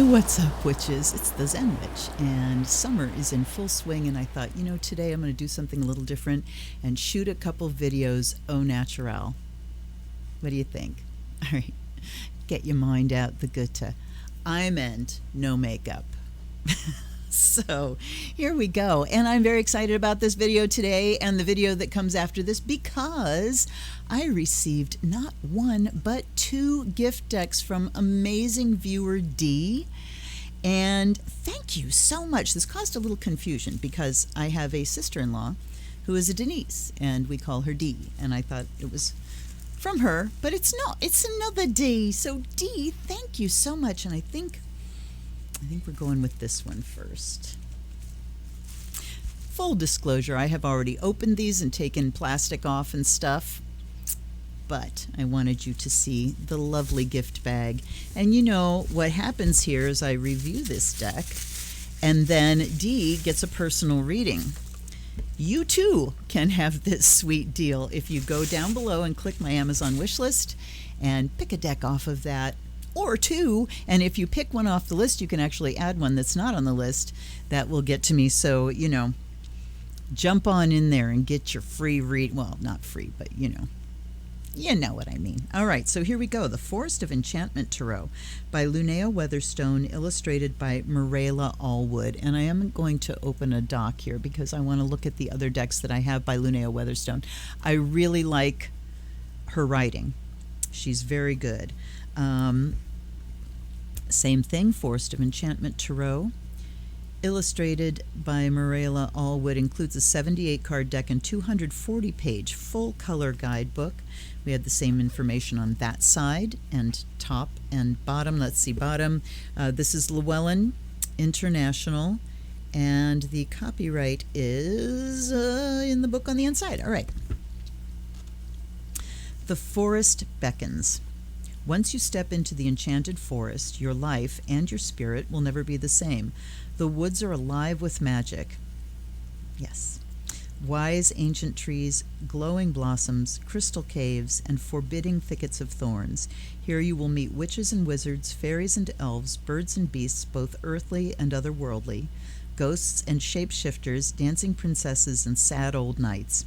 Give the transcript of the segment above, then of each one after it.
What's up, witches? It's the Zen Witch, and summer is in full swing, and I thought, today I'm going to do something a little different and shoot a couple videos au naturel. What do you think? All right, get your mind out the gutter. I meant no makeup. So here we go, and I'm very excited about this video today and the video that comes after this because I received not one but 2 gift decks from amazing viewer D, and thank you so much. This caused a little confusion because I have a sister-in-law who is a Denise, and we call her D, and I thought it was from her, but it's not. It's another D. So D, thank you so much, and I think we're going with this one first. Full disclosure, I have already opened these and taken plastic off and stuff, but I wanted you to see the lovely gift bag. And you know what happens here is I review this deck, and then D gets a personal reading. You too can have this sweet deal if you go down below and click my Amazon wish list and pick a deck off of that, or 2, and if you pick one off the list, you can actually add one that's not on the list. That will get to me, so, jump on in there and get your free read. Well, not free, but, you know what I mean. All right, so here we go. The Forest of Enchantment Tarot by Lunaea Weatherstone, illustrated by Meraylah Allwood. And I am going to open a doc here because I want to look at the other decks that I have by Lunaea Weatherstone. I really like her writing. She's very good. Same thing, Forest of Enchantment Tarot, illustrated by Meraylah Allwood, includes a 78-card deck and 240-page full-color guidebook. We had the same information on that side and top and bottom. Let's see, bottom. This is Llewellyn International, and the copyright is in the book on the inside. All right. The Forest Beckons. Once you step into the enchanted forest, your life and your spirit will never be the same. The woods are alive with magic. Yes. Wise ancient trees, glowing blossoms, crystal caves, and forbidding thickets of thorns. Here you will meet witches and wizards, fairies and elves, birds and beasts, both earthly and otherworldly, ghosts and shapeshifters, dancing princesses, and sad old knights.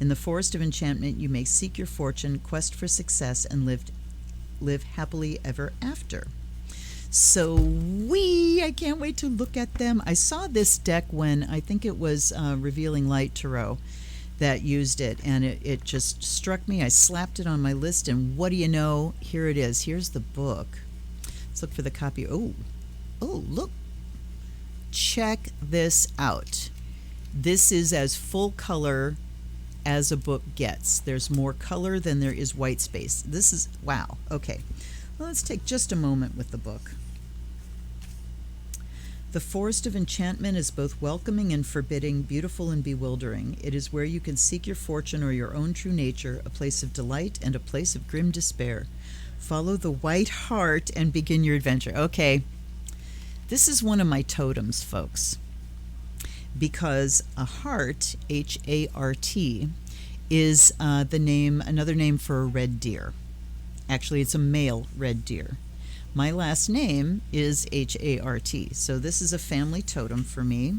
In the Forest of Enchantment, you may seek your fortune, quest for success, and live happily ever after. So I can't wait to look at them. I saw this deck when I think it was Revealing Light Tarot that used it, and it just struck me. I slapped it on my list, and what do you know? Here it is. Here's the book. Let's look for the copy. Oh, look. Check this out. This is as full color as a book gets. There's more color than there is white space. This is, wow. Okay, well, let's take just a moment with the book. The Forest of Enchantment is both welcoming and forbidding, beautiful and bewildering. It is where you can seek your fortune or your own true nature, a place of delight and a place of grim despair. Follow the white heart and begin your adventure. Okay, this is one of my totems, folks, because a heart, H-A-R-T, is another name for a red deer. Actually, it's a male red deer. My last name is H-A-R-T, so this is a family totem for me.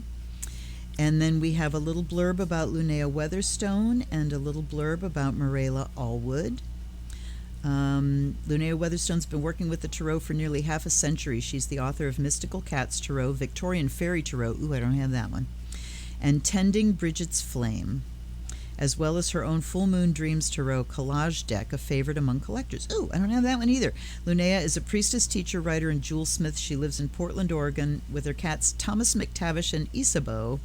And then we have a little blurb about Lunaea Weatherstone and a little blurb about Meraylah Allwood. Lunaea Weatherstone's been working with the Tarot for nearly half a century. She's the author of Mystical Cats Tarot, Victorian Fairy Tarot, ooh, I don't have that one, and Tending Bridget's Flame, as well as her own Full Moon Dreams Tarot collage deck, a favorite among collectors. Ooh, I don't have that one either. Lunaea is a priestess, teacher, writer, and jewel smith. She lives in Portland, Oregon, with her cats Thomas McTavish and Isabeau.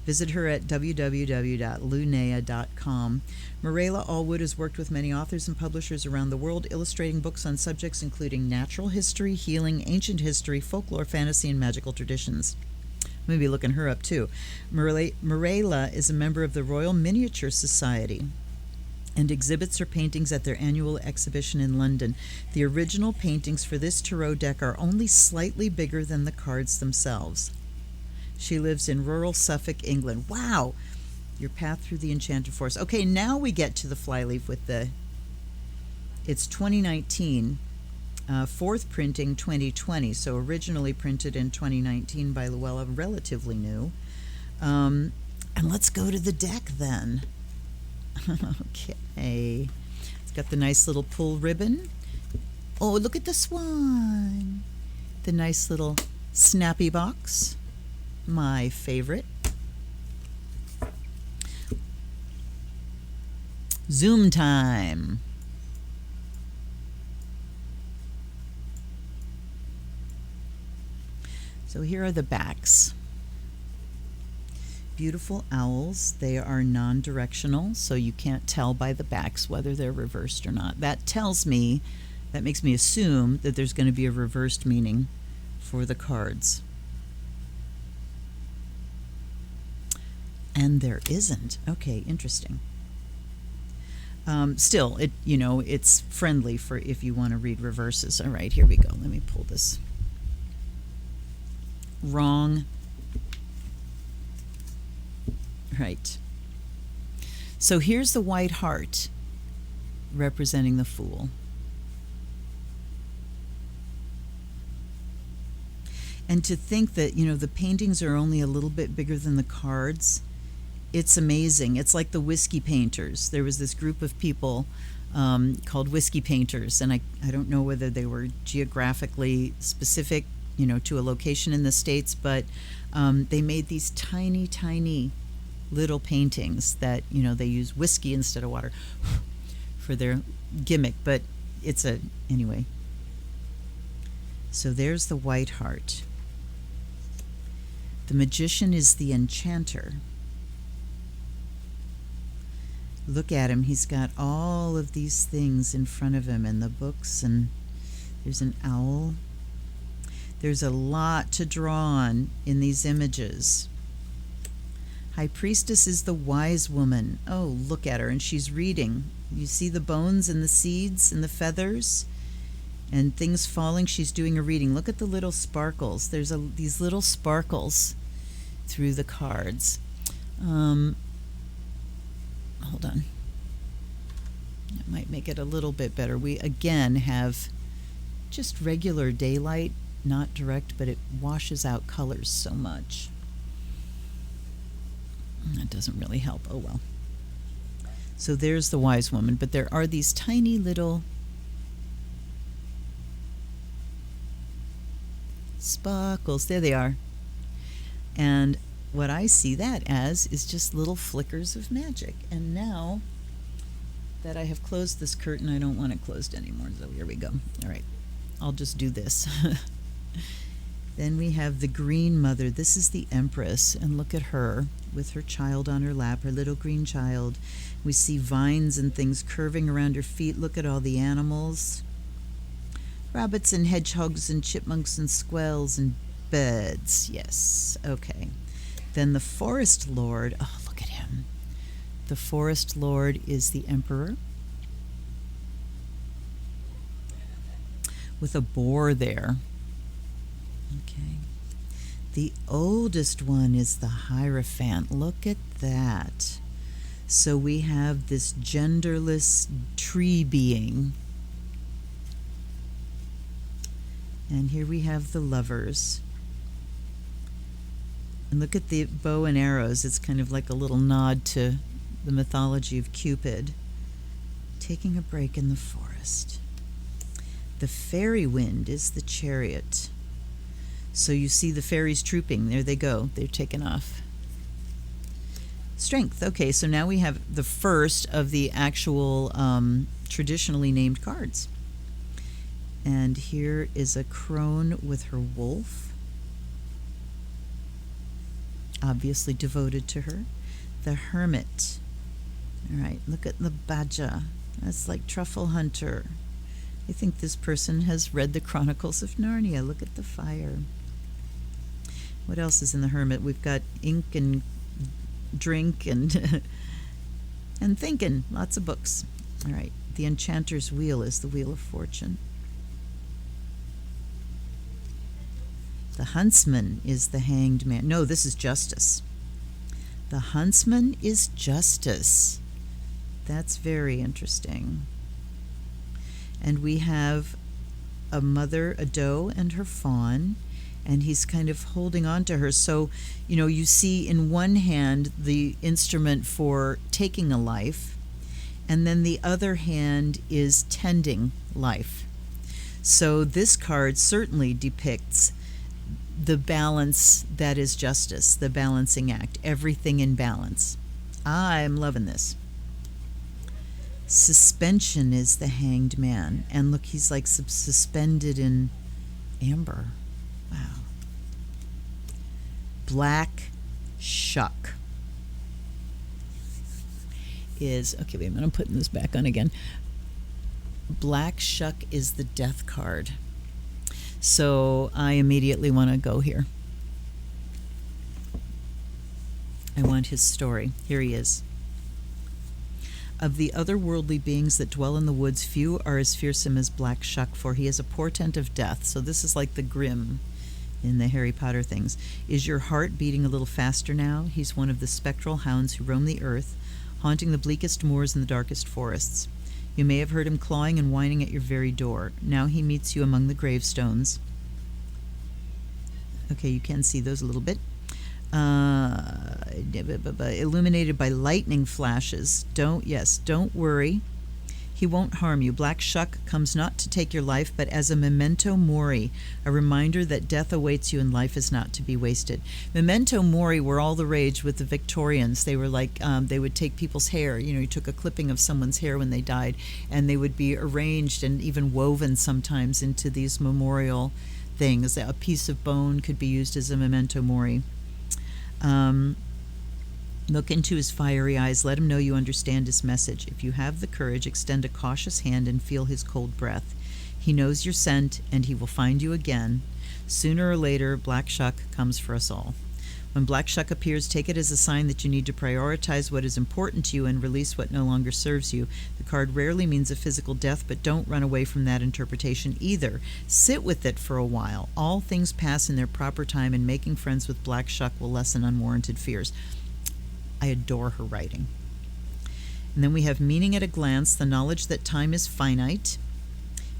Visit her at www.lunaea.com. Meraylah Allwood has worked with many authors and publishers around the world, illustrating books on subjects including natural history, healing, ancient history, folklore, fantasy, and magical traditions. I'm going to be looking her up too. Meraylah is a member of the Royal Miniature Society and exhibits her paintings at their annual exhibition in London. The original paintings for this tarot deck are only slightly bigger than the cards themselves. She lives in rural Suffolk, England. Wow! Your path through the enchanted forest. Okay, now we get to the flyleaf with the... It's 2019, Fourth printing 2020, so originally printed in 2019 by Llewellyn, relatively new. And let's go to the deck then. Okay. It's got the nice little pull ribbon. Oh, look at the swan. The nice little snappy box. My favorite. Zoom time. So here are the backs. Beautiful owls. They are non-directional, so you can't tell by the backs whether they're reversed or not. That makes me assume that there's going to be a reversed meaning for the cards. And there isn't. Okay, interesting. Still, it's friendly for if you want to read reverses. All right, here we go. Let me pull this. Wrong. Right. So here's the white heart representing the Fool. And to think that, the paintings are only a little bit bigger than the cards, it's amazing. It's like the whiskey painters. There was this group of people called whiskey painters, and I don't know whether they were geographically specific, to a location in the States, but they made these tiny, tiny little paintings that, they use whiskey instead of water for their gimmick, but anyway. So there's the white heart. The magician is the enchanter. Look at him. He's got all of these things in front of him and the books, and there's an owl. There's a lot to draw on in these images. High priestess is the wise woman. Oh, look at her, and she's reading. You see the bones and the seeds and the feathers and things falling. She's doing a reading. Look at the little sparkles. There's these little sparkles through the cards. Hold on. That might make it a little bit better. We again have just regular daylight, not direct, but it washes out colors so much. That doesn't really help. Oh well. So there's the wise woman, but there are these tiny little sparkles. There they are. And what I see that as is just little flickers of magic. And now that I have closed this curtain, I don't want it closed anymore. So here we go. All right. I'll just do this. Then we have the green mother. This is the Empress, and look at her with her child on her lap, her little green child. We see vines and things curving around her feet. Look at all the animals. Rabbits and hedgehogs and chipmunks and squirrels and birds. Yes, okay. Then the Forest Lord. Oh, look at him. The Forest Lord is the Emperor, with a boar there. Okay. The oldest one is the Hierophant. Look at that. So we have this genderless tree being. And here we have the lovers. And look at the bow and arrows. It's kind of like a little nod to the mythology of Cupid. Taking a break in the forest. The fairy wind is the chariot. So you see the fairies trooping. There they go. They're taken off. Strength. Okay, so now we have the first of the actual traditionally named cards. And here is a crone with her wolf, obviously devoted to her. The hermit. All right, look at the badger. That's like Truffle Hunter. I think this person has read the Chronicles of Narnia. Look at the fire. What else is in the hermit? We've got ink and drink and and thinking. Lots of books. All right. The enchanter's wheel is the wheel of fortune. The huntsman is the hanged man. No, this is justice. The huntsman is justice. That's very interesting. And we have a mother, a doe, and her fawn, and he's kind of holding on to her. So, you see in one hand the instrument for taking a life, and then the other hand is tending life. So this card certainly depicts the balance that is justice, the balancing act, everything in balance. I'm loving this. Suspension is the Hanged Man, and look, he's like suspended in amber. Wow. Black Shuck is, okay, wait a minute, I'm putting this back on again. Black Shuck is the death card. So I immediately want to go here. I want his story. Here he is. Of the otherworldly beings that dwell in the woods, few are as fearsome as Black Shuck, for he is a portent of death. So this is like the Grimm in the Harry Potter things. Is your heart beating a little faster now? He's one of the spectral hounds who roam the earth, haunting the bleakest moors and the darkest forests. You may have heard him clawing and whining at your very door. Now he meets you among the gravestones. Okay, you can see those a little bit. Illuminated by lightning flashes. Don't worry. He won't harm you. Black Shuck comes not to take your life, but as a memento mori, a reminder that death awaits you and life is not to be wasted. Memento mori were all the rage with the Victorians. They were like, they would take people's hair. You took a clipping of someone's hair when they died, and they would be arranged and even woven sometimes into these memorial things. A piece of bone could be used as a memento mori. Look into his fiery eyes. Let him know you understand his message. If you have the courage, extend a cautious hand and feel his cold breath. He knows your scent, and he will find you again. Sooner or later, Black Shuck comes for us all. When Black Shuck appears, take it as a sign that you need to prioritize what is important to you and release what no longer serves you. The card rarely means a physical death, but don't run away from that interpretation either. Sit with it for a while. All things pass in their proper time, and making friends with Black Shuck will lessen unwarranted fears. I adore her writing. And then we have meaning at a glance, the knowledge that time is finite,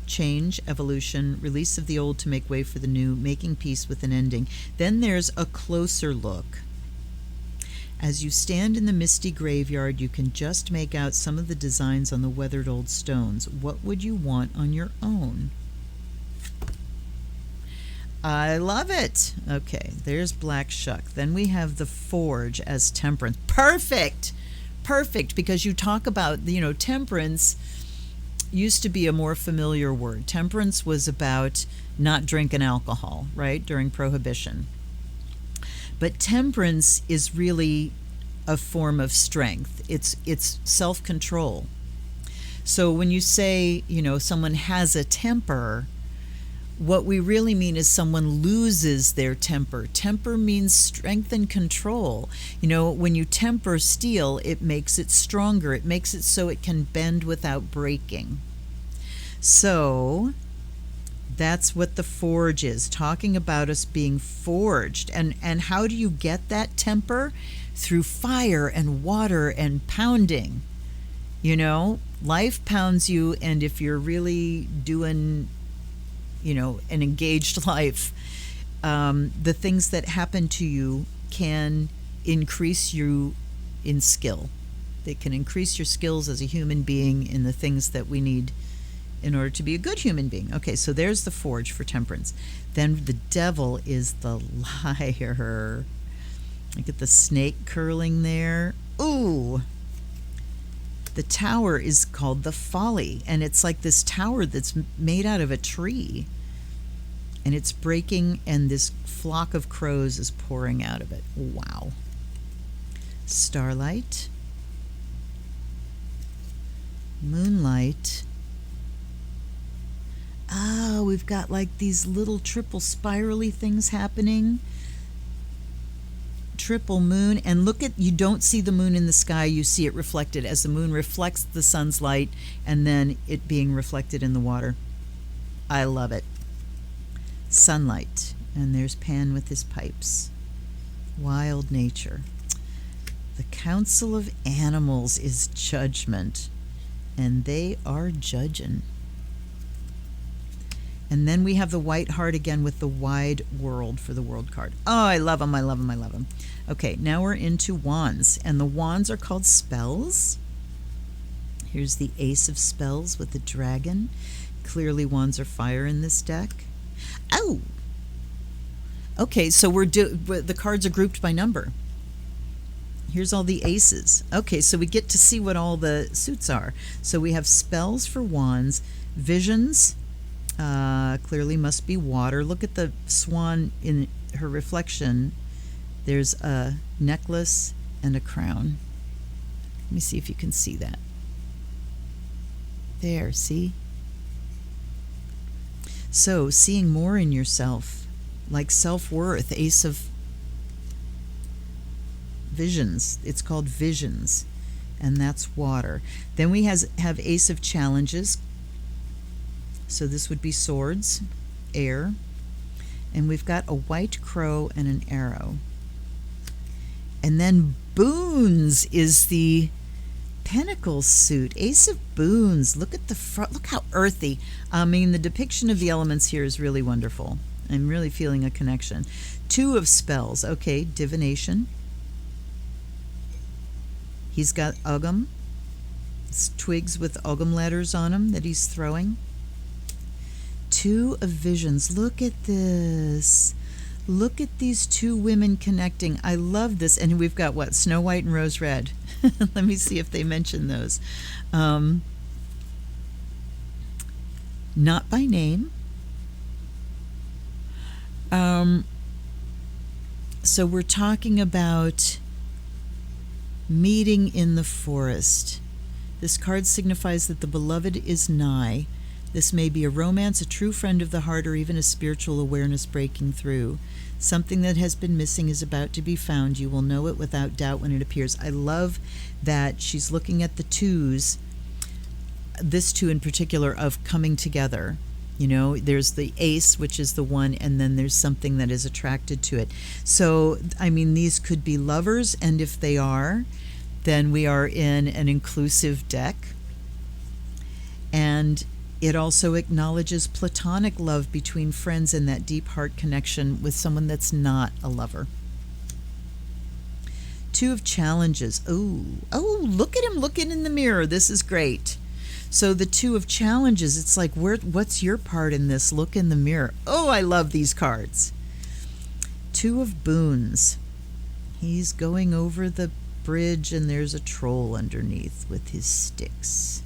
change, evolution, release of the old to make way for the new, making peace with an ending. Then there's a closer look. As you stand in the misty graveyard, you can just make out some of the designs on the weathered old stones. What would you want on your own? I love it. Okay, there's Black Shuck. Then we have the Forge as Temperance. Perfect, because you talk about, temperance used to be a more familiar word. Temperance was about not drinking alcohol, right, during Prohibition. But temperance is really a form of strength. It's self-control. So when you say, someone has a temper, what we really mean is someone loses their temper. Temper means strength and control. When you temper steel, it makes it stronger. It makes it so it can bend without breaking. So that's what the Forge is, talking about us being forged. And how do you get that temper? Through fire and water and pounding. Life pounds you, and if you're really doing an engaged life, the things that happen to you can increase you in skill. They can increase your skills as a human being in the things that we need in order to be a good human being. Okay, so there's the Forge for temperance. Then the Devil is the Liar. Look at the snake curling there. Ooh! The tower is called the Folly, and it's like this tower that's made out of a tree. And it's breaking, and this flock of crows is pouring out of it. Wow. Starlight. Moonlight. Oh, we've got like these little triple spirally things happening. Triple moon, and look at, you don't see the moon in the sky, you see it reflected as the moon reflects the sun's light, and then it being reflected in the water. I love it. Sunlight, and there's Pan with his pipes. Wild nature. The Council of Animals is Judgment, and they are judging. And then we have the white heart again with the wide world for the world card. Oh, I love them, I love them, I love them. Okay, now we're into wands, and the wands are called spells. Here's the Ace of Spells with the dragon. Clearly wands are fire in this deck. Oh! Okay, so the cards are grouped by number. Here's all the aces. Okay, so we get to see what all the suits are. So we have spells for wands, visions, clearly must be water. Look at the swan in her reflection. There's a necklace and a crown. Let me see if you can see that. There, see? So, seeing more in yourself, like self-worth, Ace of Visions. It's called Visions, and that's water. Then we have Ace of Challenges. So this would be swords, air. And we've got a white crow and an arrow. And then boons is the Pentacles suit, Ace of Boons. Look at the front. Look how earthy. I mean, the depiction of the elements here is really wonderful. I'm really feeling a connection. Two of Spells. Okay, divination. He's got Ugham. It's twigs with Ugham letters on them that he's throwing. Two of Visions. Look at this. Look at these two women connecting. I love this. And we've got what? Snow White and Rose Red. Let me see if they mention those. Not by name. So we're talking about meeting in the forest. This card signifies that the beloved is nigh. This may be a romance, a true friend of the heart, or even a spiritual awareness breaking through. Something that has been missing is about to be found. You will know it without doubt when it appears. I love that she's looking at the twos, this two in particular, of coming together. You know, there's the ace, which is the one, and then there's something that is attracted to it. So, I mean, these could be lovers, and if they are, then we are in an inclusive deck. And it also acknowledges platonic love between friends and that deep heart connection with someone that's not a lover. Two of Challenges. Oh, look at him looking in the mirror. This is great. So the Two of Challenges, it's like, what's your part in this? Look in the mirror. Oh, I love these cards. Two of Boons. He's going over the bridge and there's a troll underneath with his sticks.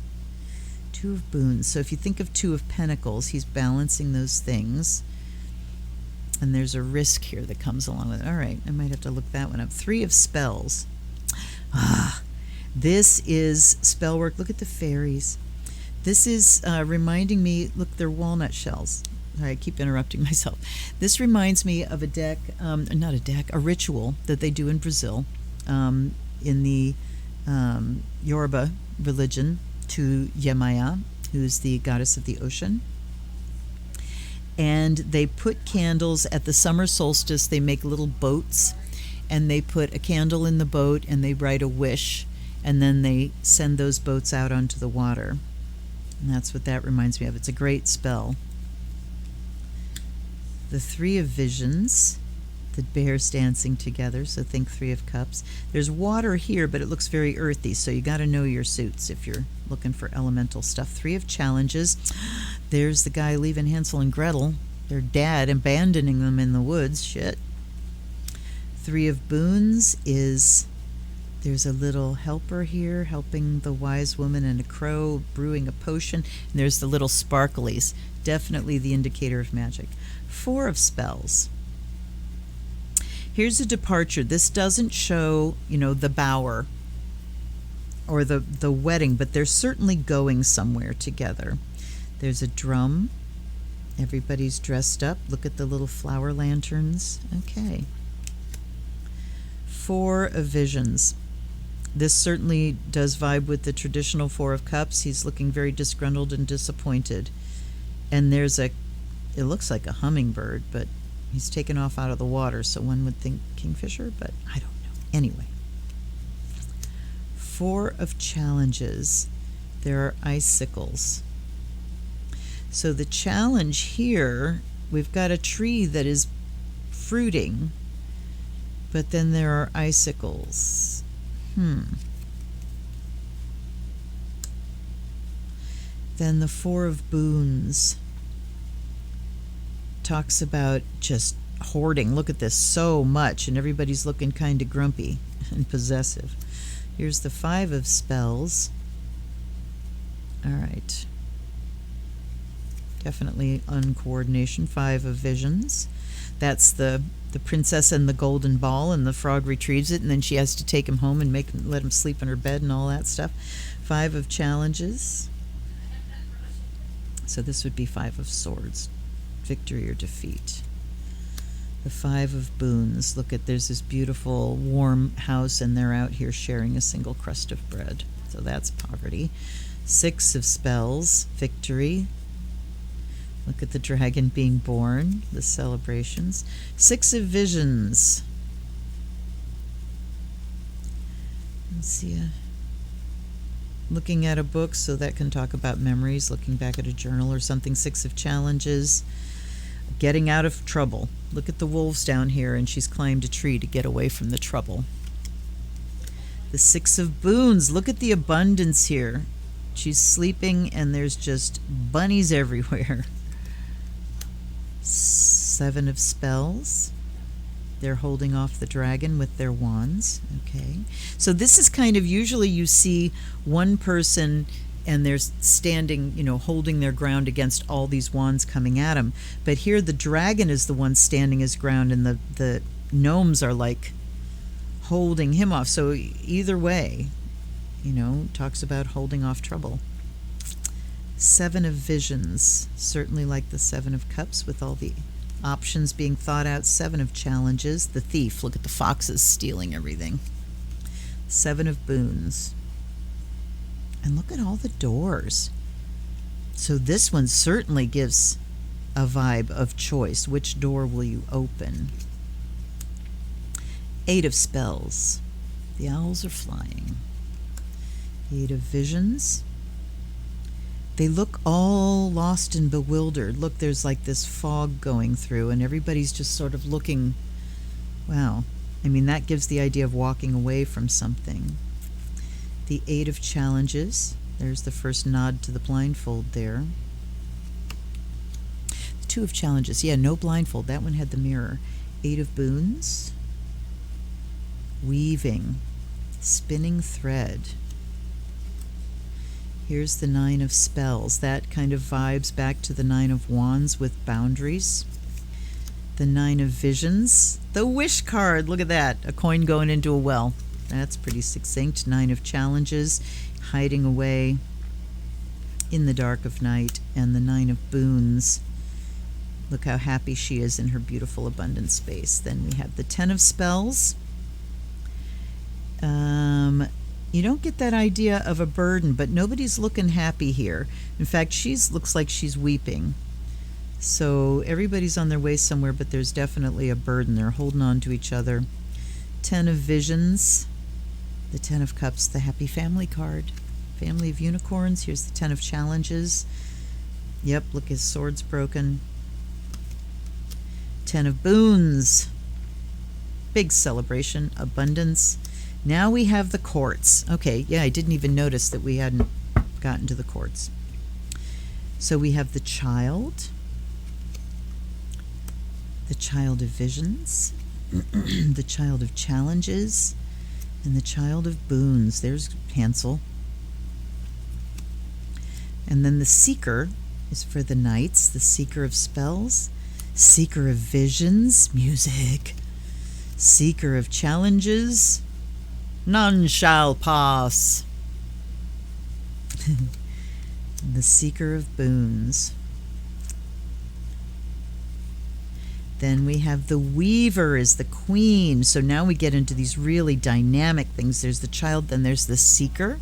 Two of Boons. So if you think of Two of Pentacles, he's balancing those things. And there's a risk here that comes along with it. All right, I might have to look that one up. Three of Spells. This is spell work. Look at the fairies. This is reminding me, look, they're walnut shells. I keep interrupting myself. This reminds me of a deck, not a deck, a ritual that they do in Brazil, in the Yoruba religion, to Yemaya, who's the goddess of the ocean. And they put candles at the summer solstice. They make little boats, and they put a candle in the boat, and they write a wish, and then they send those boats out onto the water. And that's what that reminds me of. It's a great spell. The Three of Visions, the bears dancing together, so think Three of Cups. There's water here, but it looks very earthy, so you got to know your suits if you're looking for elemental stuff. Three of Challenges. There's the guy leaving Hansel and Gretel, their dad, abandoning them in the woods. Shit. Three of Boons is, there's a little helper here helping the wise woman and a crow brewing a potion. And there's the little sparklies, definitely the indicator of magic. Four of Spells. Here's a departure. This doesn't show, the bower or the wedding, but they're certainly going somewhere together. There's a drum. Everybody's dressed up. Look at the little flower lanterns. Okay. Four of Visions. This certainly does vibe with the traditional Four of Cups. He's looking very disgruntled and disappointed. And there's it looks like a hummingbird, but he's taken off out of the water, so one would think kingfisher, but I don't know. Anyway. Four of Challenges. There are icicles. So the challenge here, we've got a tree that is fruiting, but then there are icicles. Then the Four of Boons talks about just hoarding. Look at this, so much, and everybody's looking kind of grumpy and possessive. Here's the Five of Spells. All right. Definitely uncoordination. Five of Visions. That's the princess and the golden ball, and the frog retrieves it, and then she has to take him home and let him sleep in her bed and all that stuff. Five of Challenges. So this would be Five of Swords, victory or defeat. The Five of Boons. Look at, there's this beautiful warm house, and they're out here sharing a single crust of bread. So that's poverty. Six of Spells, victory. Look at the dragon being born, the celebrations. Six of Visions. Let's see. Looking at a book, so that can talk about memories, looking back at a journal or something. Six of Challenges. Getting out of trouble. Look at the wolves down here, and she's climbed a tree to get away from the trouble. The Six of Boons. Look at the abundance here. She's sleeping, and there's just bunnies everywhere. Seven of Spells. They're holding off the dragon with their wands. Okay. So this is kind of, usually you see one person and they're standing, holding their ground against all these wands coming at them. But here the dragon is the one standing his ground, and the gnomes are like holding him off. So either way, talks about holding off trouble. Seven of Visions, certainly like the Seven of Cups, with all the options being thought out. Seven of Challenges, the thief. Look at the foxes stealing everything. Seven of Boons. And look at all the doors. So this one certainly gives a vibe of choice. Which door will you open? Eight of Spells. The owls are flying. The Eight of Visions. They look all lost and bewildered. Look, there's like this fog going through, and everybody's just sort of looking. Wow. I mean, that gives the idea of walking away from something. The Eight of Challenges. There's the first nod to the blindfold there. The Two of Challenges. Yeah, no blindfold. That one had the mirror. Eight of Boons. Weaving. Spinning thread. Here's the Nine of Spells. That kind of vibes back to the Nine of Wands with boundaries. The Nine of Visions. The Wish card. Look at that. A coin going into a well. That's pretty succinct. Nine of Challenges. Hiding away in the dark of night. And the Nine of Boons. Look how happy she is in her beautiful abundant space. Then we have the Ten of Spells. You don't get that idea of a burden, but nobody's looking happy here. In fact, looks like she's weeping. So everybody's on their way somewhere, but there's definitely a burden. They're holding on to each other. Ten of Visions. The Ten of Cups, the Happy Family card. Family of Unicorns. Here's the Ten of Challenges. Yep, look, his sword's broken. Ten of Boons. Big celebration, abundance. Now we have the courts. Okay, yeah, I didn't even notice that we hadn't gotten to the courts. So we have the Child of Visions, the Child of Challenges, and the Child of Boons. There's Hansel. And then the Seeker is for the Knights, the Seeker of Spells, Seeker of Visions, music, Seeker of Challenges, none shall pass. The Seeker of Boons. Then we have the Weaver is the Queen. So now we get into these really dynamic things. There's the Child, then there's the Seeker,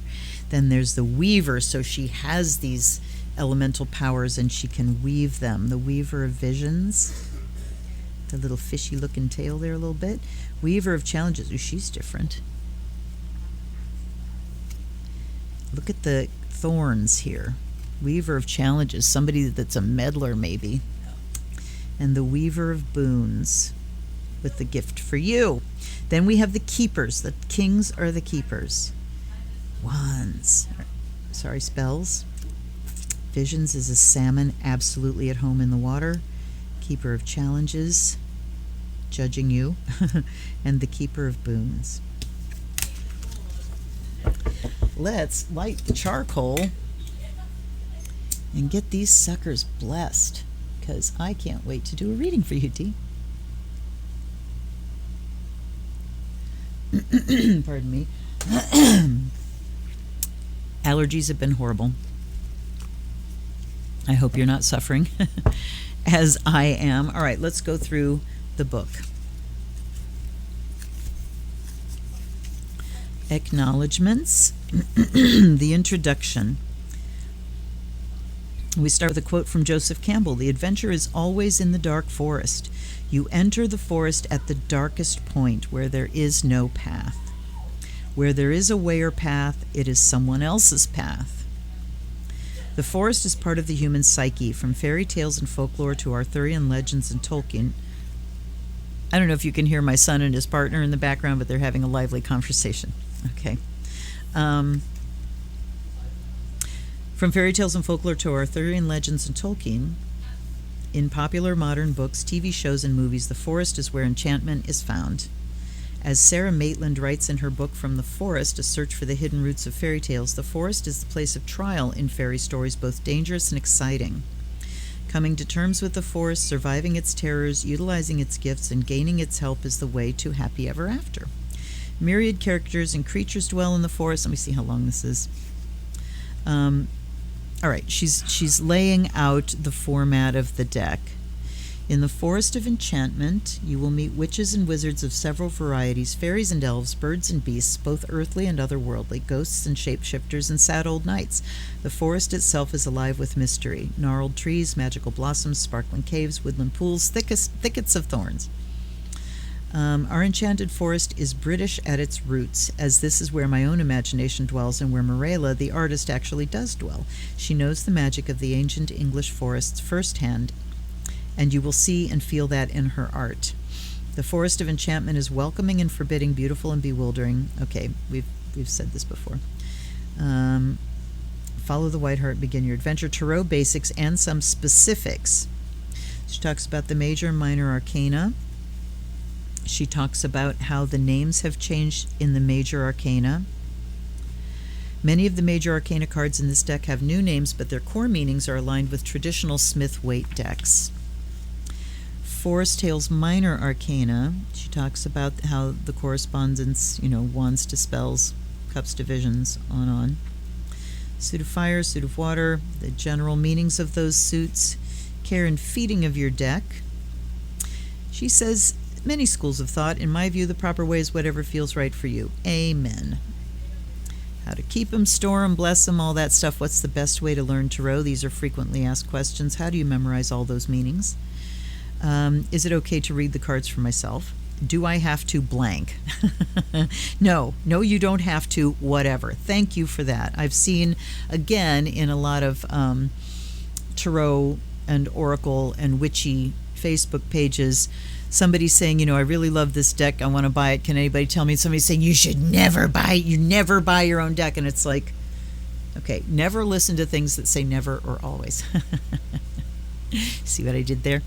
then there's the Weaver. So she has these elemental powers and she can weave them. The Weaver of Visions. The little fishy looking tail there a little bit. Weaver of Challenges. Ooh, she's different. Look at the thorns here. Weaver of Challenges, somebody that's a meddler maybe. And the Weaver of Boons with the gift for you. Then we have the Keepers. The Kings are the Keepers. Wands. Sorry, spells. Visions is a salmon absolutely at home in the water. Keeper of Challenges, judging you. And the Keeper of Boons. Let's light the charcoal and get these suckers blessed, because I can't wait to do a reading for you, Dee. Pardon me. Allergies have been horrible. I hope you're not suffering as I am. All right, let's go through the book. Acknowledgements. The introduction. We start with a quote from Joseph Campbell. The adventure is always in the dark forest. You enter the forest at the darkest point where there is no path. Where there is a way or path, it is someone else's path. The forest is part of the human psyche, from fairy tales and folklore to Arthurian legends and Tolkien. I don't know if you can hear my son and his partner in the background, but they're having a lively conversation. Okay. From fairy tales and folklore to Arthurian legends and Tolkien, in popular modern books, TV shows, and movies, the forest is where enchantment is found. As Sarah Maitland writes in her book From the Forest, A Search for the Hidden Roots of Fairy Tales, the forest is the place of trial in fairy stories, both dangerous and exciting. Coming to terms with the forest, surviving its terrors, utilizing its gifts, and gaining its help is the way to happy ever after. Myriad characters and creatures dwell in the forest. Let me see how long this is. All right, she's laying out the format of the deck. In the Forest of Enchantment, you will meet witches and wizards of several varieties, fairies and elves, birds and beasts, both earthly and otherworldly, ghosts and shapeshifters, and sad old knights. The forest itself is alive with mystery. Gnarled trees, magical blossoms, sparkling caves, woodland pools, thickets of thorns. Our enchanted forest is British at its roots, as this is where my own imagination dwells and where Meraylah, the artist, actually does dwell. She knows the magic of the ancient English forests firsthand, and you will see and feel that in her art. The Forest of Enchantment is welcoming and forbidding, beautiful and bewildering. Okay, we've said this before. Follow the white heart, begin your adventure. Tarot basics and some specifics. She talks about the major and minor arcana. She talks about how the names have changed in the major arcana. Many of the major arcana cards in this deck have new names, but their core meanings are aligned with traditional Smith-Waite decks. Forest Tales Minor Arcana, she talks about how the correspondence, wands to spells, cups to visions, on. Suit of fire, suit of water, the general meanings of those suits, care and feeding of your deck. She says, many schools of thought. In my view, the proper way is whatever feels right for you. Amen. How to keep them, store them, bless them, all that stuff. What's the best way to learn tarot? These are frequently asked questions. How do you memorize all those meanings? Is it okay to read the cards for myself? Do I have to blank? No, you don't have to, whatever. Thank you for that. I've seen, again, in a lot of tarot and oracle and witchy Facebook pages, somebody saying, I really love this deck, I want to buy it, can anybody tell me? Somebody saying, you should never buy it, you never buy your own deck. And it's like, okay, never listen to things that say never or always. See what I did there?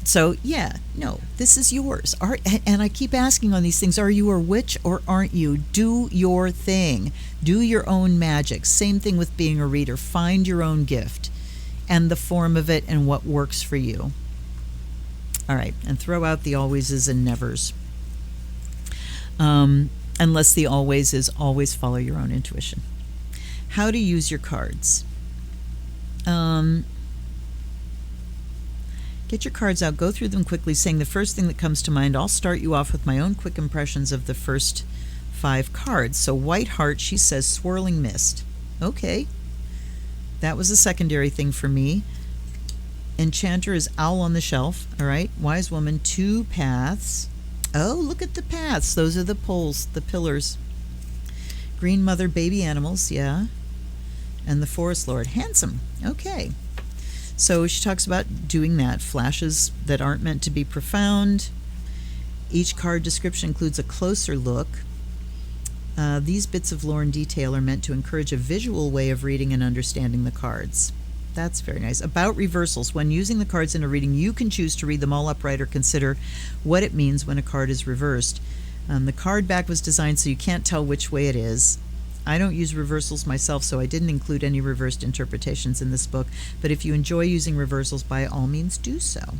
So yeah, no, this is yours. And I keep asking on these things, are you a witch or aren't you? Do your thing. Do your own magic. Same thing with being a reader. Find your own gift and the form of it and what works for you. All right, and throw out the alwayses and nevers. Unless the always is always follow your own intuition. How to use your cards. Get your cards out, go through them quickly, saying the first thing that comes to mind. I'll start you off with my own quick impressions of the first 5 cards. So White Heart, she says swirling mist. Okay, that was a secondary thing for me. Enchanter is Owl on the Shelf. All right. Wise Woman, 2 paths. Oh, look at the paths. Those are the poles, the pillars. Green Mother, baby animals. Yeah. And the Forest Lord, handsome. Okay. So she talks about doing that. Flashes that aren't meant to be profound. Each card description includes a closer look. These bits of lore and detail are meant to encourage a visual way of reading and understanding the cards. That's very nice. About reversals. When using the cards in a reading, you can choose to read them all upright or consider what it means when a card is reversed. The card back was designed so you can't tell which way it is. I don't use reversals myself, so I didn't include any reversed interpretations in this book, but if you enjoy using reversals, by all means do so.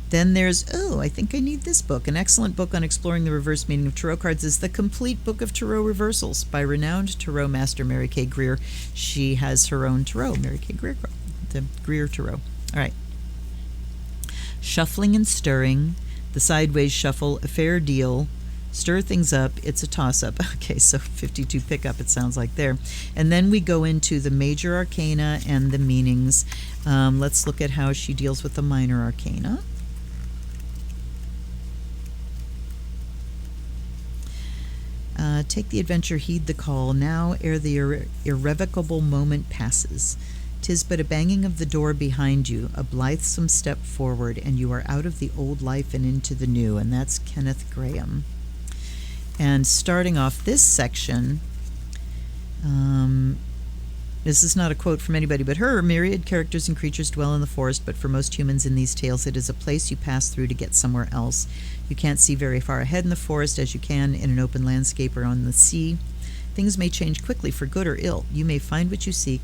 Then there's, I think I need this book. An excellent book on exploring the reverse meaning of tarot cards is The Complete Book of Tarot Reversals by renowned tarot master Mary K. Greer. She has her own tarot, Mary K. Greer, the Greer Tarot. All right. Shuffling and stirring, the sideways shuffle, a fair deal, stir things up, it's a toss-up. Okay, so 52 pickup, it sounds like there. And then we go into the major arcana and the meanings. Let's look at how she deals with the minor arcana. Take the adventure, heed the call, now ere the irrevocable moment passes. 'Tis but a banging of the door behind you, a blithesome step forward, and you are out of the old life and into the new. And that's Kenneth Graham. And starting off this section, this is not a quote from anybody but her. Myriad characters and creatures dwell in the forest, but for most humans in these tales, it is a place you pass through to get somewhere else. You can't see very far ahead in the forest as you can in an open landscape or on the sea. Things may change quickly for good or ill. You may find what you seek,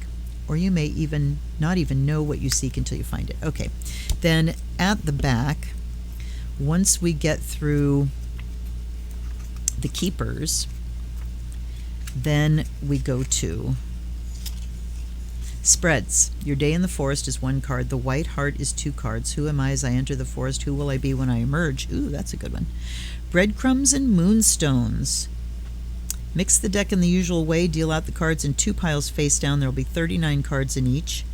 or you may even not even know what you seek until you find it. Okay, then at the back, once we get through the keepers, then we go to spreads. Your day in the forest is 1 card. The white heart is 2 cards. Who am I as I enter the forest? Who will I be when I emerge? Ooh, that's a good one. Breadcrumbs and moonstones. Mix the deck in the usual way. Deal out the cards in 2 piles face down. There will be 39 cards in each.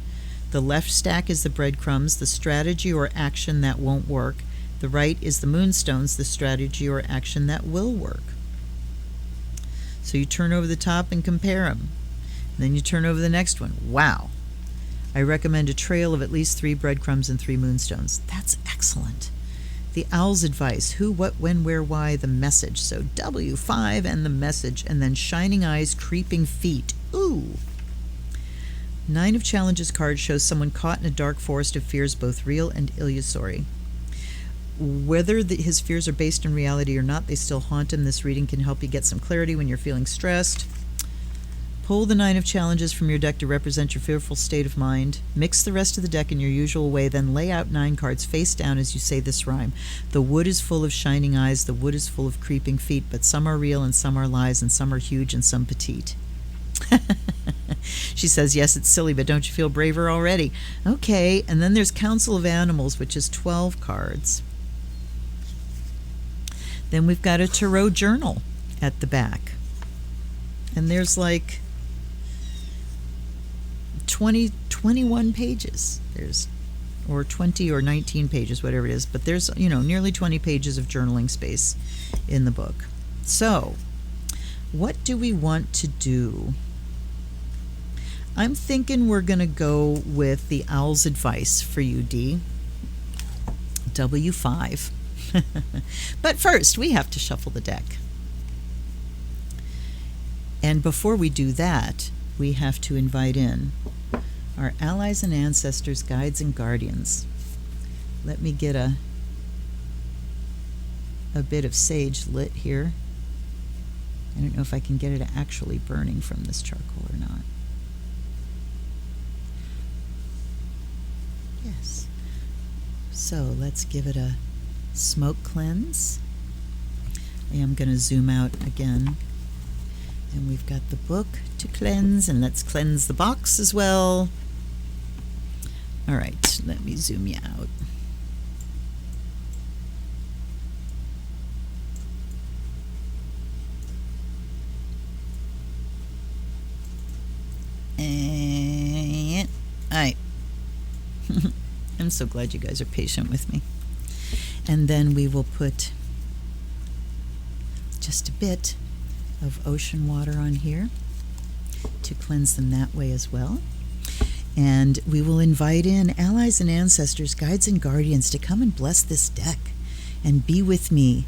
The left stack is the breadcrumbs, the strategy or action that won't work. The right is the moonstones, the strategy or action that will work. So you turn over the top and compare them. Then you turn over the next one. Wow. I recommend a trail of at least 3 breadcrumbs and 3 moonstones. That's excellent. The owl's advice. Who, what, when, where, why, the message. So W5 and the message. And then shining eyes, creeping feet. Ooh. 9 of Challenges card shows someone caught in a dark forest of fears, both real and illusory. Whether his fears are based in reality or not, they still haunt him. This reading can help you get some clarity when you're feeling stressed. Pull the 9 of Challenges from your deck to represent your fearful state of mind. Mix the rest of the deck in your usual way, then lay out 9 cards face down as you say this rhyme. The wood is full of shining eyes, the wood is full of creeping feet, but some are real and some are lies, and some are huge and some petite. She says, yes, it's silly, but don't you feel braver already? Okay, and then there's Council of Animals, which is 12 cards. Then we've got a tarot journal at the back. And there's like 21 pages. There's, or 20 or 19 pages, whatever it is. But there's, nearly 20 pages of journaling space in the book. So, what do we want to do? I'm thinking we're going to go with the owl's advice for you, Dee. W5. But first, we have to shuffle the deck. And before we do that, we have to invite in our allies and ancestors, guides and guardians. Let me get a bit of sage lit here. I don't know if I can get it actually burning from this charcoal or not. Yes. So let's give it a smoke cleanse. I am going to zoom out again. And we've got the book to cleanse, and let's cleanse the box as well. All right, let me zoom you out. And all right. I'm so glad you guys are patient with me. And then we will put just a bit of ocean water on here. to cleanse them that way as well. And we will invite in allies and ancestors, guides and guardians to come and bless this deck and be with me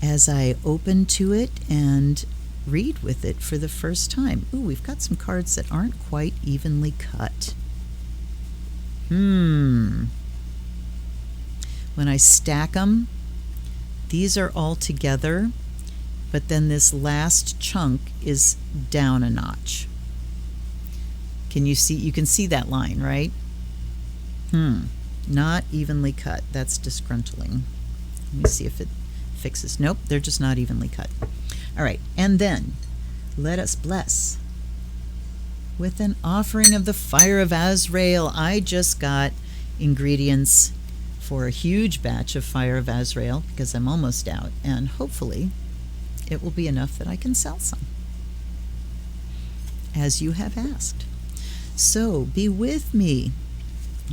as I open to it and read with it for the first time. Ooh, we've got some cards that aren't quite evenly cut. When I stack them, these are all together, but then this last chunk is down a notch. Can you see? You can see that line, right? Not evenly cut. That's disgruntling. Let me see if it fixes. Nope, they're just not evenly cut. All right, and then let us bless with an offering of the fire of Azrael. I just got ingredients for a huge batch of fire of Azrael because I'm almost out, and hopefully it will be enough that I can sell some, as you have asked. So be with me,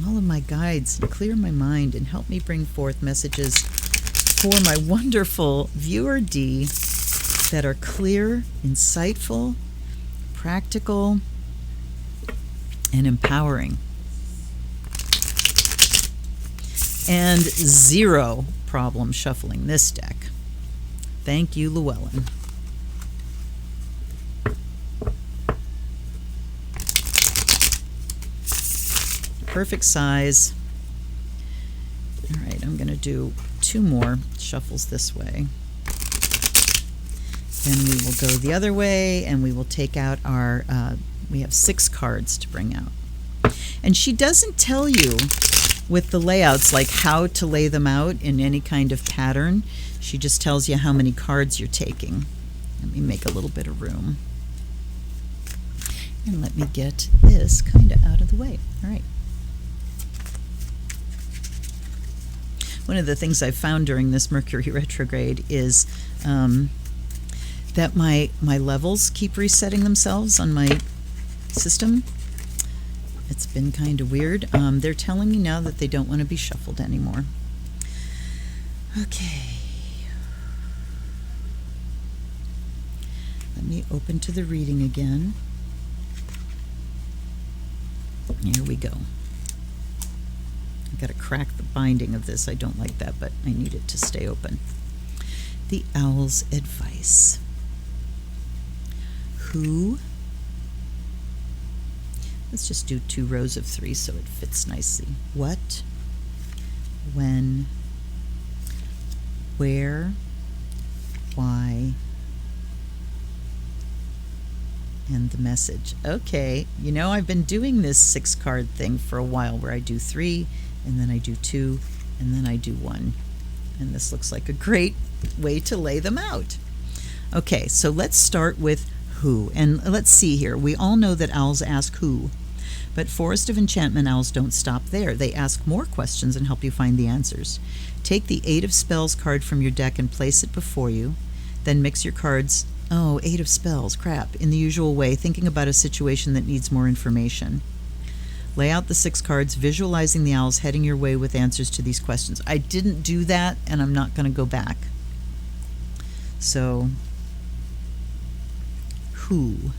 all of my guides, and clear my mind and help me bring forth messages for my wonderful viewer D that are clear, insightful, practical, and empowering. And zero problem shuffling this deck. Thank you, Llewellyn. Perfect size. All right, I'm going to do 2 more shuffles this way. Then we will go the other way, and we will take out our, we have 6 cards to bring out. And she doesn't tell you with the layouts like how to lay them out in any kind of pattern. She just tells you how many cards you're taking. Let me make a little bit of room. And let me get this kind of out of the way. All right. One of the things I've found during this Mercury retrograde is that my levels keep resetting themselves on my system. It's been kind of weird. They're telling me now that they don't want to be shuffled anymore. Okay. Let me open to the reading again. Here we go. I've got to crack the binding of this. I don't like that, but I need it to stay open. The Owl's Advice. Who? Let's just do 2 rows of 3 so it fits nicely. What? When? Where? Why? And the message. Okay, you know, I've been doing this 6-card thing for a while where I do 3, and then I do 2, and then I do 1. And this looks like a great way to lay them out. Okay, so let's start with who. And let's see here. We all know that owls ask who, but Forest of Enchantment owls don't stop there. They ask more questions and help you find the answers. Take the 8 of Spells card from your deck and place it before you. Then mix your cards. Oh, 8 of Spells, crap. In the usual way, thinking about a situation that needs more information. Lay out the 6 cards, visualizing the owls heading your way with answers to these questions. I didn't do that, and I'm not going to go back. So, who?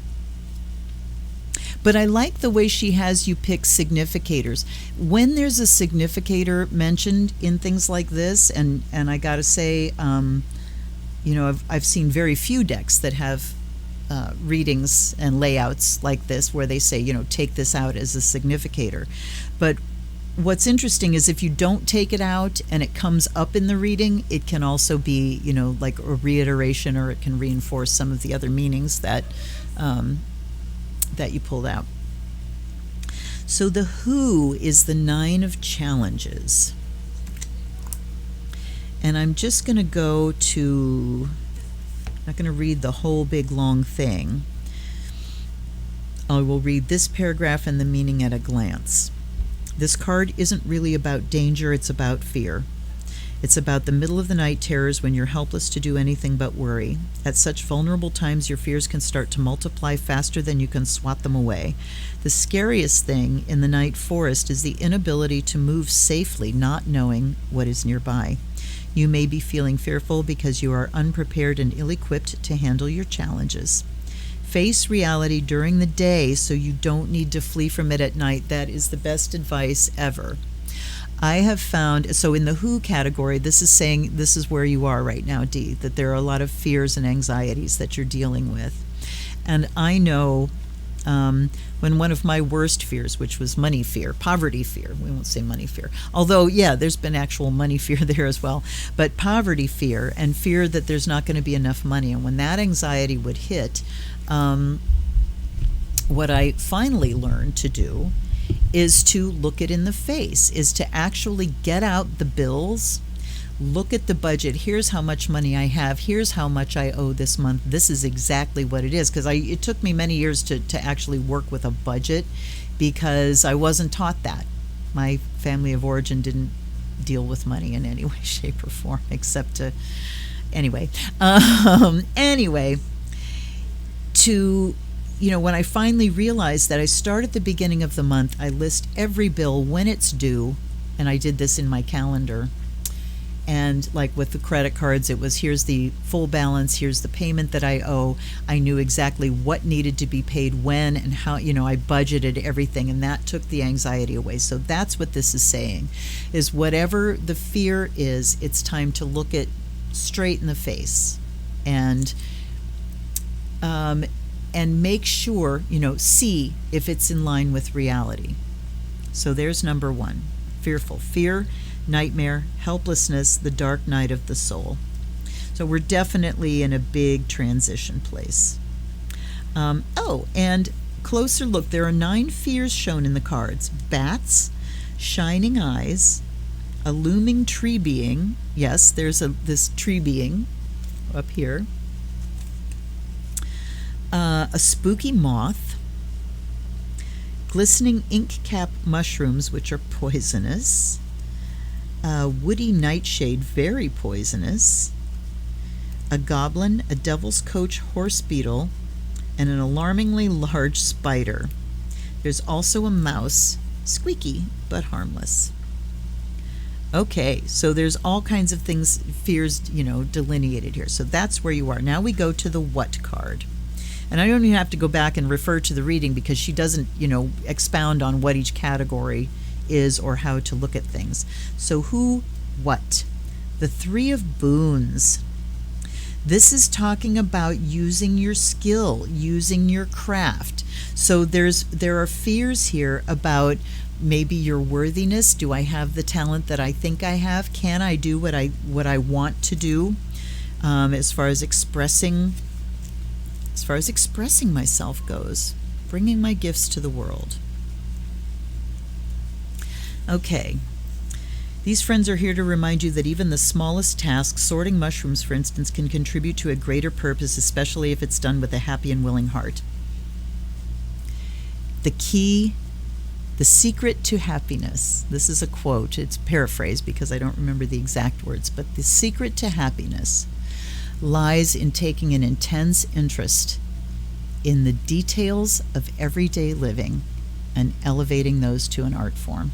But I like the way she has you pick significators. When there's a significator mentioned in things like this, and I got to say, you know, I've seen very few decks that have readings and layouts like this where they say, you know, take this out as a significator. But what's interesting is if you don't take it out and it comes up in the reading, it can also be, you know, like a reiteration, or it can reinforce some of the other meanings that that you pulled out. So the who is the 9 of Challenges. And I'm just going to go to, I'm not going to read the whole big long thing. I will read this paragraph and the meaning at a glance. This card isn't really about danger, it's about fear. It's about the middle of the night terrors when you're helpless to do anything but worry. At such vulnerable times, your fears can start to multiply faster than you can swat them away. The scariest thing in the night forest is the inability to move safely, not knowing what is nearby. You may be feeling fearful because you are unprepared and ill-equipped to handle your challenges. Face reality during the day so you don't need to flee from it at night. That is the best advice ever. I have found, so in the who category, this is saying this is where you are right now, Dee, that there are a lot of fears and anxieties that you're dealing with. And I know when one of my worst fears, which was money fear, poverty fear, we won't say money fear, although, yeah, there's been actual money fear there as well, but poverty fear and fear that there's not going to be enough money. And when that anxiety would hit, what I finally learned to do is to look it in the face, is to actually get out the bills, look at the budget. Here's how much money I have. Here's how much I owe this month. This is exactly what it is. Because it took me many years to actually work with a budget because I wasn't taught that. My family of origin didn't deal with money in any way, shape, or form, except to, anyway. When I finally realized that, I start at the beginning of the month, I list every bill when it's due, and I did this in my calendar. And like with the credit cards, it was here's the full balance, here's the payment that I owe. I knew exactly what needed to be paid when and how, I budgeted everything, and that took the anxiety away. So that's what this is saying, is whatever the fear is, it's time to look it straight in the face and make sure, see if it's in line with reality. So there's number one, fearful. Fear, nightmare, helplessness, the dark night of the soul. So we're definitely in a big transition place. And closer look, there are 9 fears shown in the cards. Bats, shining eyes, a looming tree being. Yes, there's this tree being up here. A spooky moth, glistening ink cap mushrooms, which are poisonous, a woody nightshade, very poisonous, a goblin, a devil's coach horse beetle, and an alarmingly large spider. There's also a mouse, squeaky but harmless. Okay, so there's all kinds of things, fears, delineated here. So that's where you are. Now we go to the what card. And I don't even have to go back and refer to the reading because she doesn't, expound on what each category is or how to look at things. So who, what? The 3 of boons. This is talking about using your skill, using your craft. So there are fears here about maybe your worthiness. Do I have the talent that I think I have? Can I do what I want to do? As far as expressing myself goes, bringing my gifts to the world. Okay, these friends are here to remind you that even the smallest task, sorting mushrooms for instance, can contribute to a greater purpose, especially if it's done with a happy and willing heart. The secret to happiness, this is a quote, it's paraphrased because I don't remember the exact words, but the secret to happiness lies in taking an intense interest in the details of everyday living and elevating those to an art form.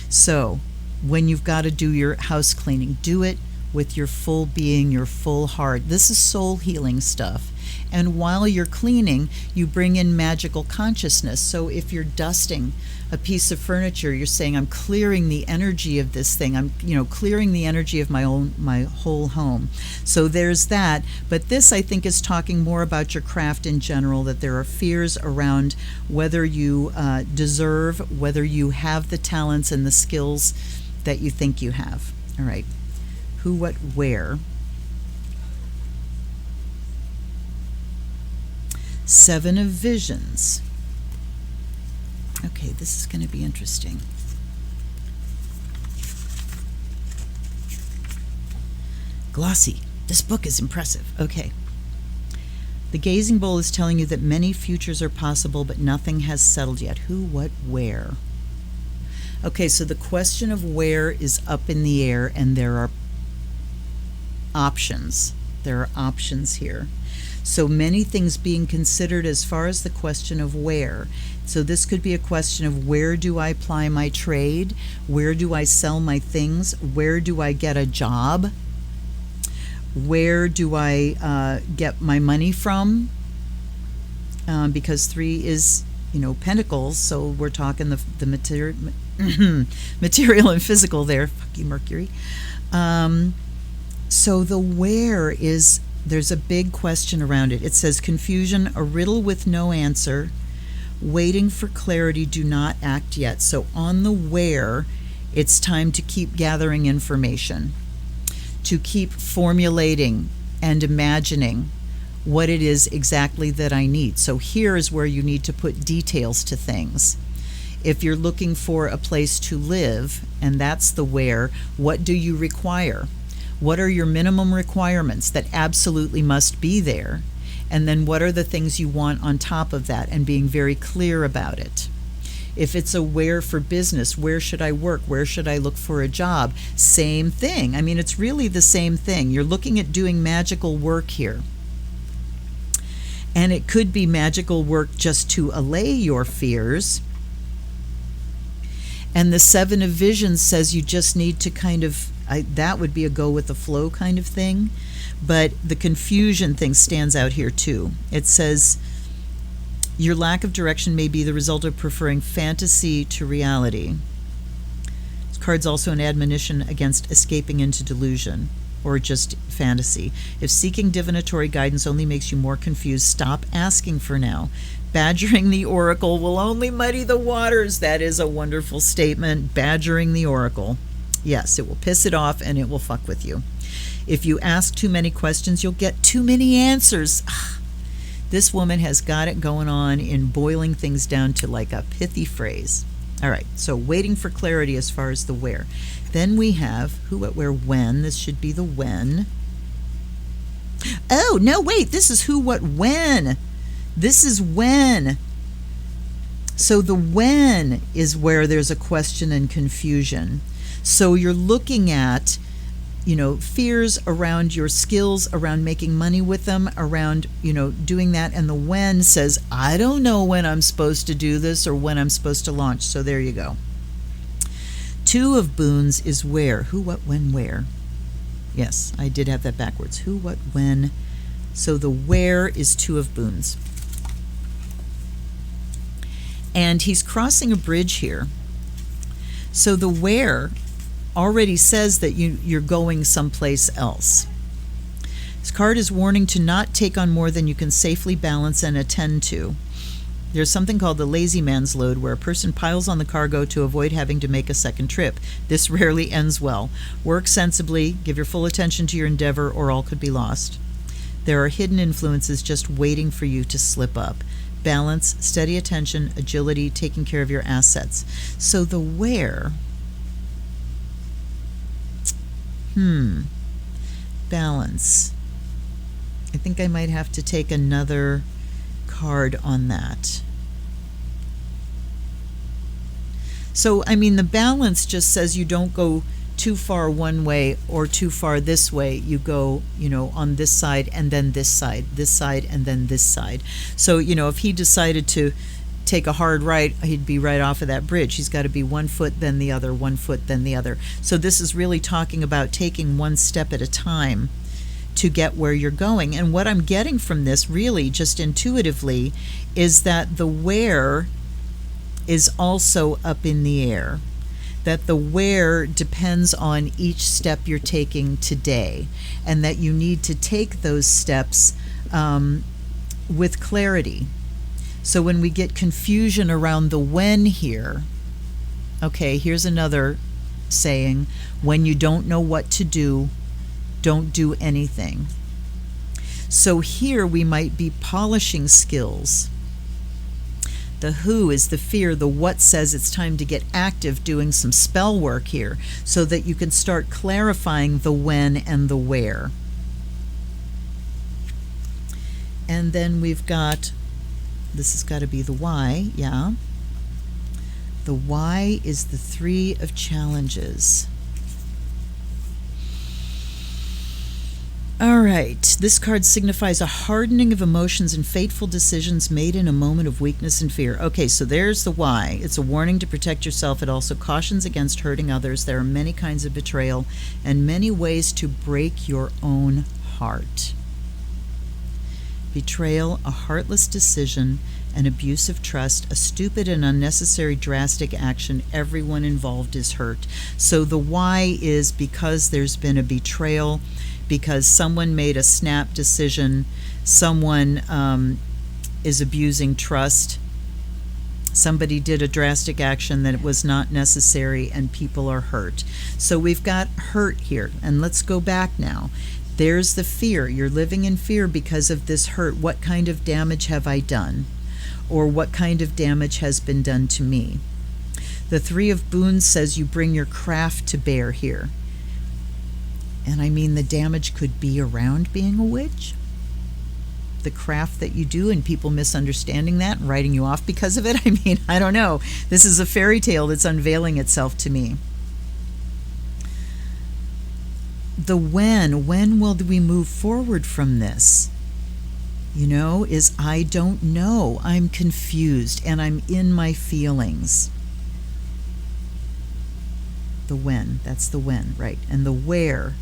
So when you've got to do your house cleaning, do it with your full being, your full heart. This is soul healing stuff. And while you're cleaning, you bring in magical consciousness. So if you're dusting a piece of furniture, you're saying, I'm clearing the energy of this thing. I'm, clearing the energy of my whole home. So there's that. But this, I think, is talking more about your craft in general, that there are fears around whether you deserve, whether you have the talents and the skills that you think you have. All right. Who, what, where? 7 of visions. Okay, this is going to be interesting. Glossy. This book is impressive. Okay. The gazing bowl is telling you that many futures are possible, but nothing has settled yet. Who, what, where? Okay, so the question of where is up in the air, and there are options. There are options here. So many things being considered as far as the question of where. So this could be a question of where do I ply my trade? Where do I sell my things? Where do I get a job? Where do I get my money from? Because 3 is, pentacles, so we're talking the material, material and physical there. Fuck you, Mercury. So the where is, there's a big question around it. It says confusion, a riddle with no answer, waiting for clarity, do not act yet. So on the where, it's time to keep gathering information, to keep formulating and imagining what it is exactly that I need. So here is where you need to put details to things. If you're looking for a place to live, and that's the where, what do you require? What are your minimum requirements that absolutely must be there? And then what are the things you want on top of that, and being very clear about it. If it's a where for business, where should I work? Where should I look for a job? Same thing. I mean, it's really the same thing. You're looking at doing magical work here. And it could be magical work just to allay your fears. And the 7 of Visions says you just need to kind of, that would be a go with the flow kind of thing. But the confusion thing stands out here too. It says your lack of direction may be the result of preferring fantasy to reality. This card's also an admonition against escaping into delusion or just fantasy. If seeking divinatory guidance only makes you more confused, stop asking for now. Badgering the oracle will only muddy the waters. That is a wonderful statement. Badgering the oracle. Yes, it will piss it off and it will fuck with you. If you ask too many questions, you'll get too many answers. This woman has got it going on in boiling things down to like a pithy phrase. All right, so waiting for clarity as far as the where. Then we have who, what, where, when. This should be the when. Oh, no, wait, this is who, what, when. This is when. So the when is where there's a question and confusion. So you're looking at, fears around your skills, around making money with them, around, doing that. And the when says, I don't know when I'm supposed to do this or when I'm supposed to launch. So there you go. 2 of Boons is where. Who, what, when, where. Yes, I did have that backwards. Who, what, when. So the where is 2 of Boons. And he's crossing a bridge here. So the where already says that you're going someplace else. This card is warning to not take on more than you can safely balance and attend to. There's something called the lazy man's load, where a person piles on the cargo to avoid having to make a second trip. This rarely ends well. Work sensibly, give your full attention to your endeavor, or all could be lost. There are hidden influences just waiting for you to slip up. Balance, steady attention, agility, taking care of your assets. So the where... balance. I think I might have to take another card on that. So, I mean, the balance just says you don't go too far one way or too far this way. You go, on this side and then this side and then this side. So, if he decided to take a hard right, he'd be right off of that bridge. He's got to be 1 foot, then the other, 1 foot, then the other. So this is really talking about taking one step at a time to get where you're going. And what I'm getting from this, really, just intuitively, is that the where is also up in the air. That the where depends on each step you're taking today, and that you need to take those steps with clarity. So when we get confusion around the when here, okay, here's another saying: when you don't know what to do, don't do anything. So here we might be polishing skills. The who is the fear. The what says it's time to get active, doing some spell work here, so that you can start clarifying the when and the where. And then we've got, this has got to be the why, yeah. The why is the 3 of challenges. All right, this card signifies a hardening of emotions and fateful decisions made in a moment of weakness and fear. Okay, so there's the why. It's a warning to protect yourself. It also cautions against hurting others. There are many kinds of betrayal and many ways to break your own heart. Betrayal, a heartless decision, an abuse of trust, a stupid and unnecessary drastic action. Everyone involved is hurt. So the why is because there's been a betrayal, because someone made a snap decision, someone is abusing trust, somebody did a drastic action that was not necessary, and people are hurt. So we've got hurt here. And let's go back now. There's the fear. You're living in fear because of this hurt. What kind of damage have I done? Or what kind of damage has been done to me? The Three of Boons says you bring your craft to bear here. And I mean, the damage could be around being a witch. The craft that you do and people misunderstanding that and writing you off because of it. I mean, I don't know. This is a fairy tale that's unveiling itself to me. The when will we move forward from this? You know, is I don't know. I'm confused and I'm in my feelings. The when, that's the when, right? And the where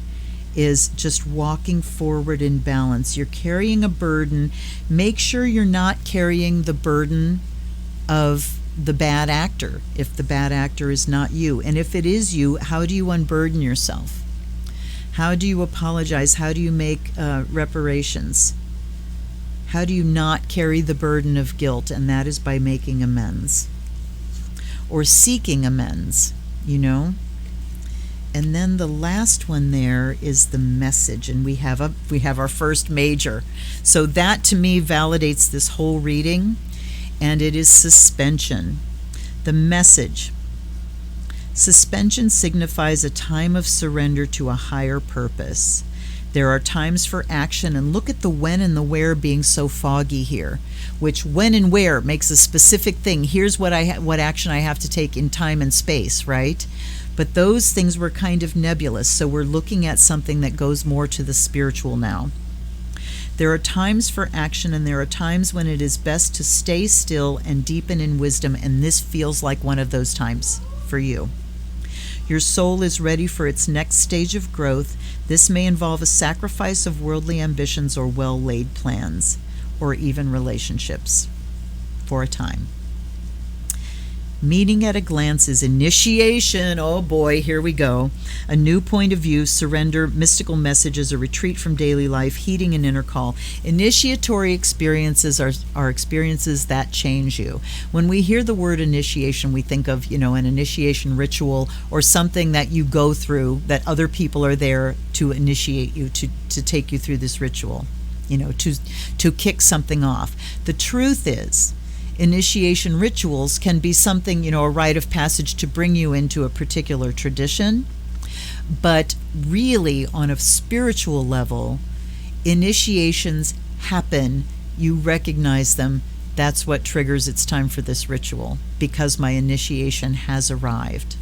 is just walking forward in balance. You're carrying a burden. Make sure you're not carrying the burden of the bad actor, if the bad actor is not you. And if it is you, how do you unburden yourself? How do you apologize? How do you make reparations? How do you not carry the burden of guilt? And that is by making amends or seeking amends, you know? And then the last one there is the message, and we have our first major. So that to me validates this whole reading, and it is suspension. The message. Suspension signifies a time of surrender to a higher purpose. There are times for action, and look at the when and the where being so foggy here, which when and where makes a specific thing. Here's what action I have to take in time and space, right? But those things were kind of nebulous, so we're looking at something that goes more to the spiritual now. There are times for action, and there are times when it is best to stay still and deepen in wisdom, and this feels like one of those times for you. Your soul is ready for its next stage of growth. This may involve a sacrifice of worldly ambitions or well-laid plans, or even relationships, for a time. Meaning at a glance is initiation. Oh boy, here we go. A new point of view, surrender, mystical messages, a retreat from daily life, heeding an inner call. Initiatory experiences are experiences that change you. When we hear the word initiation, we think of, you know, an initiation ritual or something that you go through, that other people are there to initiate you, to take you through this ritual, you know, to kick something off. The truth is, initiation rituals can be something, you know, a rite of passage to bring you into a particular tradition. But really, on a spiritual level, initiations happen. You recognize them. That's what triggers it's time for this ritual, because my initiation has arrived.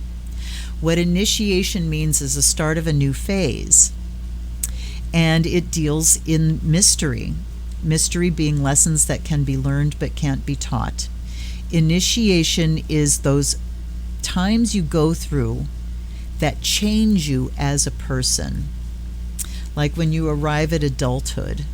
What initiation means is the start of a new phase. And it deals in mystery. Mystery being lessons that can be learned but can't be taught. Initiation is those times you go through that change you as a person. Like when you arrive at adulthood,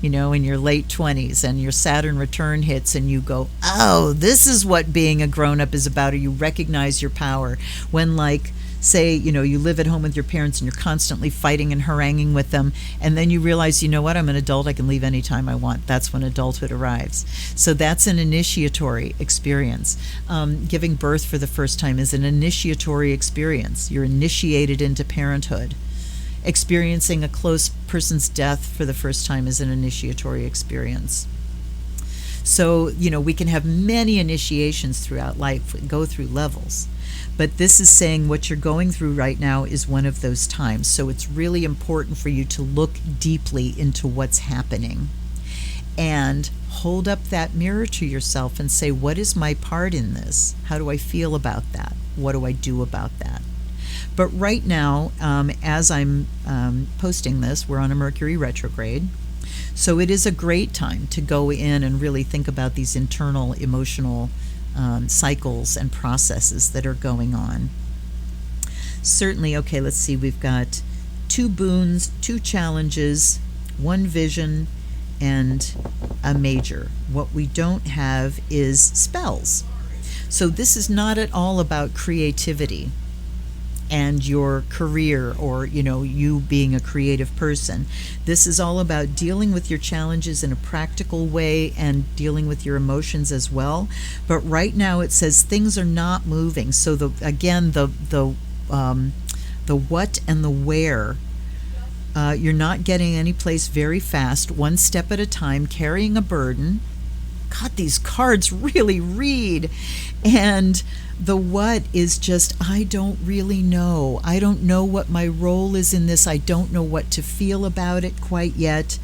you know, in your late 20s and your Saturn return hits and you go, oh, this is what being a grown-up is about, or you recognize your power. When, like, say, you know, you live at home with your parents and you're constantly fighting and haranguing with them, and then you realize, you know what, I'm an adult, I can leave anytime I want. That's when adulthood arrives. So that's an initiatory experience. Giving birth for the first time is an initiatory experience. You're initiated into parenthood. Experiencing a close person's death for the first time is an initiatory experience. So, you know, we can have many initiations throughout life, we go through levels. But this is saying what you're going through right now is one of those times. So it's really important for you to look deeply into what's happening and hold up that mirror to yourself and say, what is my part in this? How do I feel about that? What do I do about that? But right now, as I'm posting this, we're on a Mercury retrograde. So it is a great time to go in and really think about these internal emotional cycles and processes that are going on. Certainly, okay, let's see, we've got 2 boons, 2 challenges, 1 vision, and a major. What we don't have is spells. So this is not at all about creativity and your career, or you being a creative person. This is all about dealing with your challenges in a practical way and dealing with your emotions as well. But right now it says things are not moving. So the what and the where, you're not getting any place very fast, 1 step at a time, carrying a burden. God, these cards really read. And the what is just, I don't really know. I don't know what my role is in this. I don't know what to feel about it quite yet.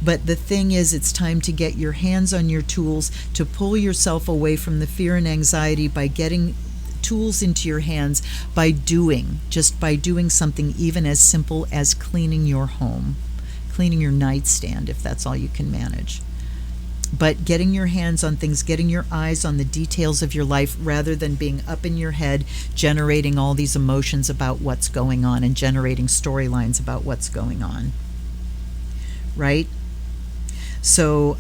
But the thing is, it's time to get your hands on your tools, to pull yourself away from the fear and anxiety by getting tools into your hands, by doing something even as simple as cleaning your home, cleaning your nightstand, if that's all you can manage. But getting your hands on things, getting your eyes on the details of your life, rather than being up in your head, generating all these emotions about what's going on and generating storylines about what's going on. Right? So,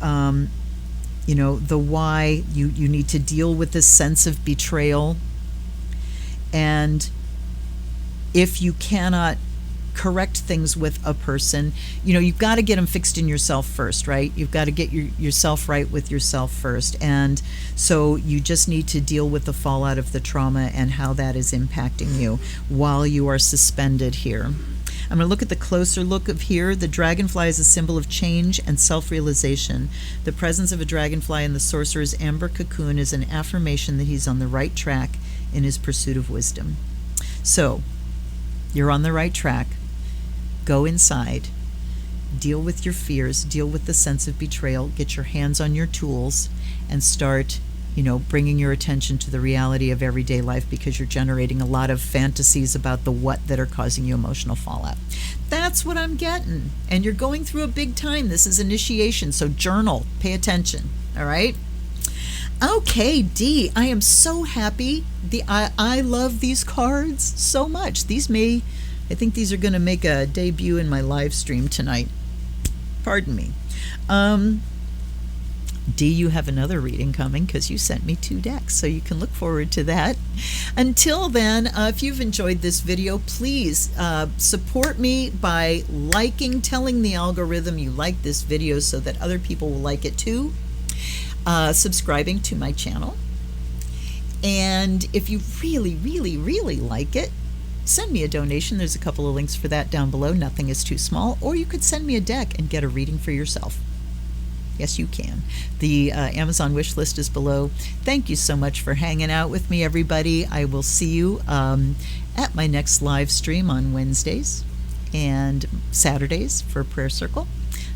the why, you need to deal with this sense of betrayal. And if you cannot correct things with a person, you've got to get them fixed in yourself first, right? You've got to get yourself right with yourself first. And so you just need to deal with the fallout of the trauma and how that is impacting you while you are suspended here. I'm going to look at the closer look of here. The dragonfly is a symbol of change and self-realization. The presence of a dragonfly in the sorcerer's amber cocoon is an affirmation that he's on the right track in his pursuit of wisdom. So you're on the right track. Go inside, deal with your fears, deal with the sense of betrayal, get your hands on your tools, and start, bringing your attention to the reality of everyday life, because you're generating a lot of fantasies about the what that are causing you emotional fallout. That's what I'm getting. And you're going through a big time. This is initiation, so journal, pay attention, all right? Okay, Dee, I am so happy. I love these cards so much. I think these are going to make a debut in my live stream tonight. Pardon me. Dee, you have another reading coming because you sent me 2 decks, so you can look forward to that. Until then, if you've enjoyed this video, please support me by telling the algorithm you like this video so that other people will like it too. Subscribing to my channel. And if you really, really, really like it, send me a donation. There's a couple of links for that down below. Nothing is too small. Or you could send me a deck and get a reading for yourself. Yes, you can. The Amazon wish list is below. Thank you so much for hanging out with me, everybody. I will see you at my next live stream on Wednesdays and Saturdays for Prayer Circle.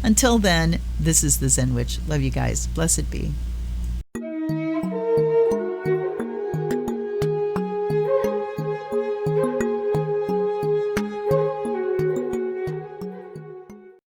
Until then, this is the Zen Witch. Love you guys. Blessed be.